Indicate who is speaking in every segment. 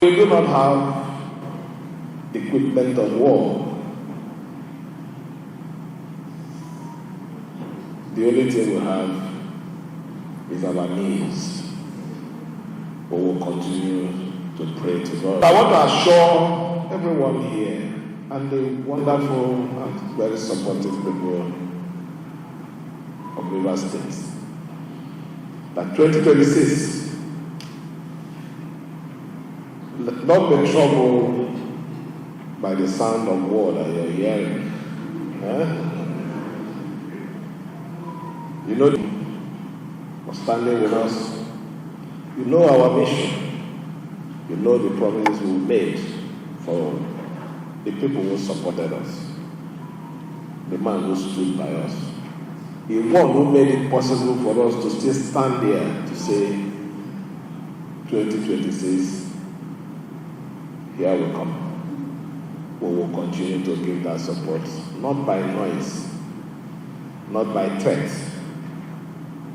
Speaker 1: We do not have equipment of war. The only thing we have is our knees. But we'll continue to pray to God. I want to assure everyone here and the wonderful and very supportive people of Rivers State that 2026 not be troubled by the sound of war that you're hearing. You know, for standing with us. You know our mission. You know the promises we made for the people who supported us. The man who stood by us. The one who made it possible for us to still stand there to say 2026. Here we come. We will continue to give that support, not by noise, not by threat,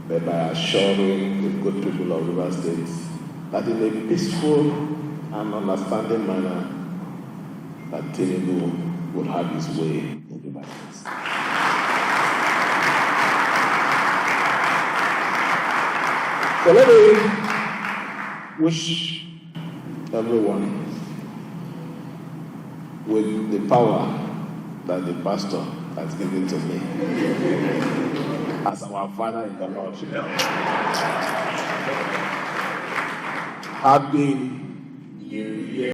Speaker 1: but by assuring the good people of Rivers State that in a peaceful and understanding manner, that Tinubu will have his way in Rivers State. So let me wish everyone, with the power that the pastor has given to me as our Father in the Lord. Happy New Year.